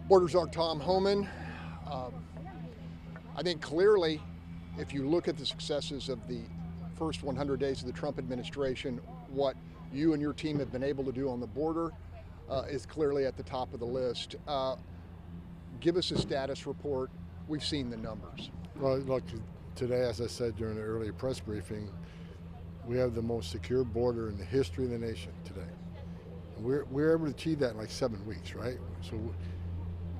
Border Czar Tom Homan. I think clearly, if you look at the successes of the first 100 days of the Trump administration, what you and your team have been able to do on the border is clearly at the top of the list. Give us a status report. We've seen the numbers. Well, look, today, as I said during the earlier press briefing, we have the most secure border in the history of the nation today. And we're able to achieve that in like 7 weeks, right? So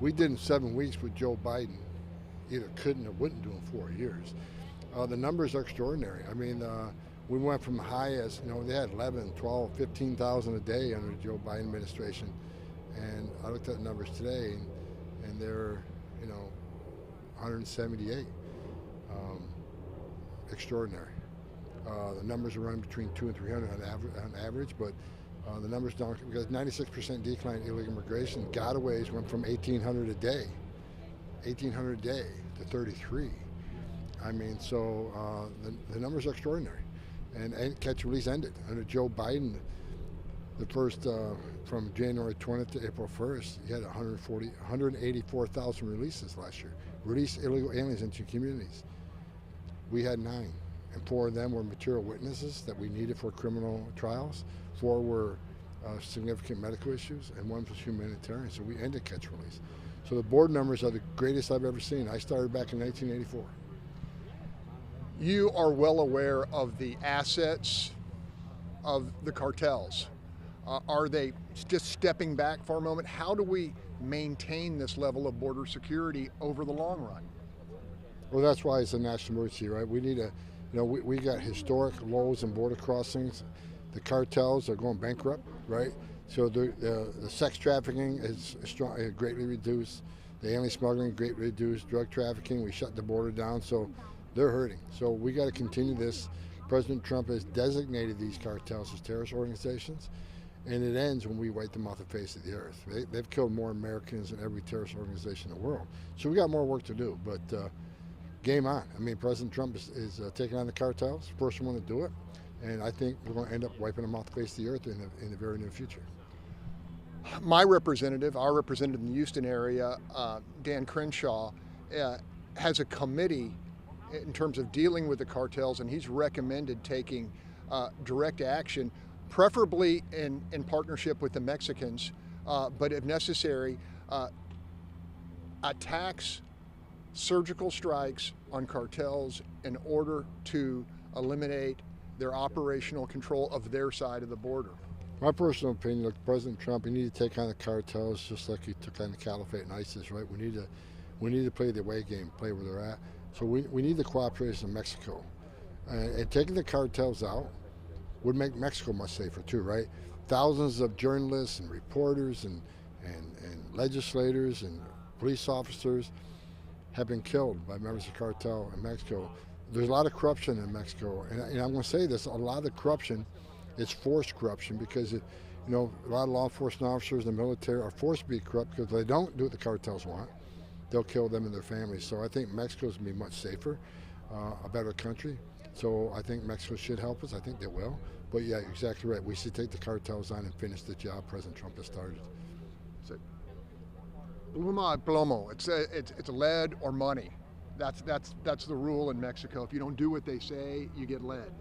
we did in 7 weeks what Joe Biden either couldn't or wouldn't do in 4 years. The numbers are extraordinary. I mean, we went from high as, they had 11, 12, 15,000 a day under the Joe Biden administration. And I looked at the numbers today, and they're, 178. Extraordinary. The numbers are running between 200 and 300 on average, but the numbers don't, because 96% decline in illegal immigration. Gotaways went from 1,800 a day to 33. I mean, so the numbers are extraordinary. And catch and release ended. Under Joe Biden, the first, from January 20th to April 1st, he had 184,000 releases last year. Released illegal aliens into communities. We had 9, and 4 of them were material witnesses that we needed for criminal trials. 4 were significant medical issues, and 1 was humanitarian, so we ended catch and release. So the board numbers are the greatest I've ever seen. I started back in 1984. You are well aware of the assets of the cartels. Are they just stepping back for a moment? How do we maintain this level of border security over the long run? Well, that's why it's a national emergency, right? We need a, we got historic lows in border crossings. The cartels are going bankrupt, right? So the sex trafficking is greatly reduced. The alien smuggling greatly reduced. Drug trafficking, we shut the border down, so they're hurting. So we got to continue this. President Trump has designated these cartels as terrorist organizations, and it ends when we wipe them off the face of the earth. They've killed more Americans than every terrorist organization in the world. So we got more work to do, but game on. I mean, President Trump is taking on the cartels, first one to do it, and I think we're going to end up wiping them off the face of the earth in the very near future. My representative, our representative in the Houston area, Dan Crenshaw, has a committee in terms of dealing with the cartels, and he's recommended taking direct action, preferably in partnership with the Mexicans, but if necessary, attacks, surgical strikes on cartels in order to eliminate their operational control of their side of the border. My personal opinion, look, President Trump, he need to take on the cartels just like he took on the Caliphate and ISIS, right? We need to play the away game, play where they're at. So we need the cooperation of Mexico. And taking the cartels out would make Mexico much safer too, right? Thousands of journalists and reporters and legislators and police officers have been killed by members of the cartel in Mexico. There's a lot of corruption in Mexico, and I'm going to say this, a lot of the corruption is forced corruption because a lot of law enforcement officers and the military are forced to be corrupt because if they don't do what the cartels want, they'll kill them and their families. So I think Mexico's going to be much safer, a better country. So I think Mexico should help us. I think they will. But yeah, exactly right. We should take the cartels on and finish the job President Trump has started. So, Palmo. It's lead or money. That's the rule in Mexico. If you don't do what they say, you get lead.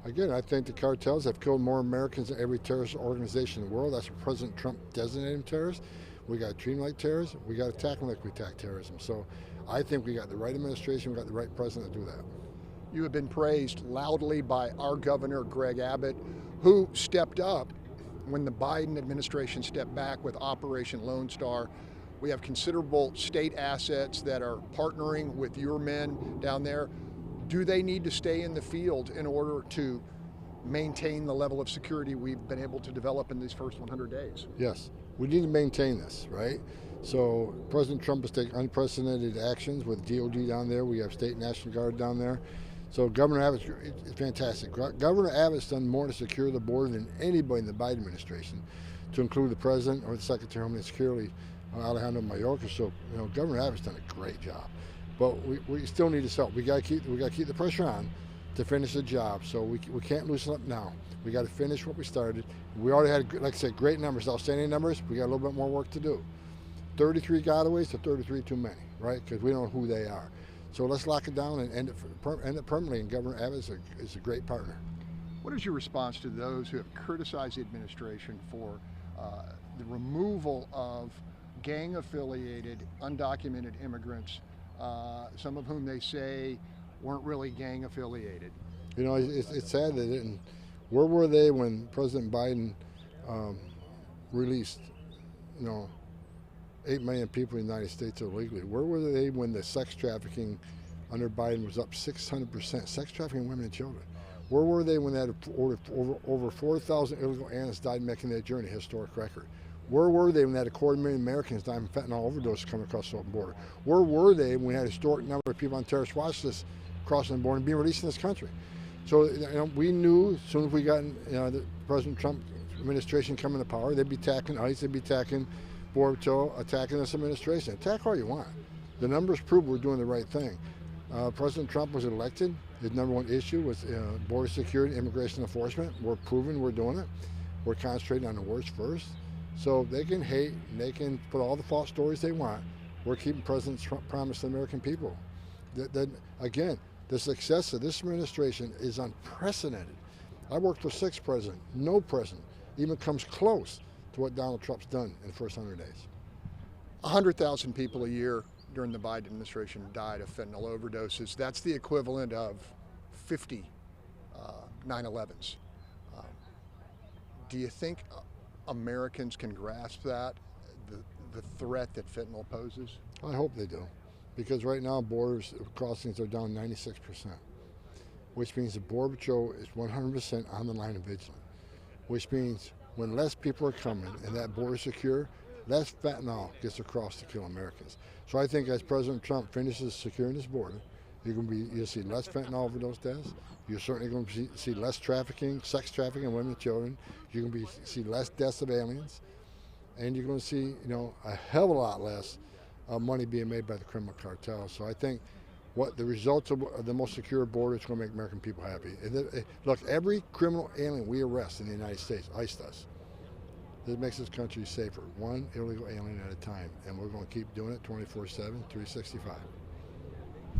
Again, I think the cartels have killed more Americans than every terrorist organization in the world. That's what President Trump designated them terrorists. We got to treat them like terrorists. We got to attack them like we attack terrorism. So I think we got the right administration, we got the right president to do that. You have been praised loudly by our governor, Greg Abbott, who stepped up when the Biden administration stepped back with Operation Lone Star. We have considerable state assets that are partnering with your men down there. Do they need to stay in the field in order to maintain the level of security we've been able to develop in these first 100 days? Yes, we need to maintain this, right? So President Trump has taken unprecedented actions with DOD down there. We have State National Guard down there. So Governor Abbott's fantastic. Governor Abbott's done more to secure the border than anybody in the Biden administration, to include the President or the Secretary of Homeland Security, Alejandro Mayorkas. So Governor Abbott's done a great job. But we still need his help. We got to keep the pressure on to finish the job. So we can't loosen up now. We got to finish what we started. We already had, like I said, great numbers, outstanding numbers. We got a little bit more work to do. 33 gotaways to 33 too many, right? Because we don't know who they are. So let's lock it down and end it permanently, and Governor Abbott is a great partner. What is your response to those who have criticized the administration for the removal of gang-affiliated, undocumented immigrants, some of whom they say weren't really gang-affiliated? You know, it's sad they didn't. Where were they when President Biden released, 8 million people in the United States illegally? Where were they when the sex trafficking under Biden was up 600%? Sex trafficking women and children. Where were they when they had over 4,000 illegal aliens died making their journey, historic record? Where were they when they had 250,000 Americans dying from fentanyl overdoses coming across the open border? Where were they when we had a historic number of people on terrorist watch lists crossing the border and being released in this country? So we knew as soon as we got the President Trump administration coming to power, they'd be attacking ICE, they'd be attacking Border Patrol, attacking this administration. Attack all you want. The numbers prove we're doing the right thing. President Trump was elected. His number one issue was border security, immigration enforcement. We're proving we're doing it. We're concentrating on the worst first. So they can hate, and they can put all the false stories they want. We're keeping President Trump's promise to the American people. Again, the success of this administration is unprecedented. I worked for 6 presidents. No president even comes close to what Donald Trump's done in the first 100 days. 100,000 people a year during the Biden administration died of fentanyl overdoses. That's the equivalent of 50 9/11s. Do you think Americans can grasp that, the threat that fentanyl poses? I hope they do, because right now borders crossings are down 96%, which means the Border Patrol is 100% on the line of vigilant, which means when less people are coming and that border is secure, less fentanyl gets across to kill Americans. So I think as President Trump finishes securing this border, you'll see less fentanyl overdose deaths. You're certainly going to see less trafficking, sex trafficking of women and children. You're going to see less deaths of aliens, and you're going to see a hell of a lot less money being made by the criminal cartels. So I think what the results of the most secure border is going to make American people happy. Look, every criminal alien we arrest in the United States, ICE does. This makes this country safer, one illegal alien at a time, and we're going to keep doing it 24/7, 365.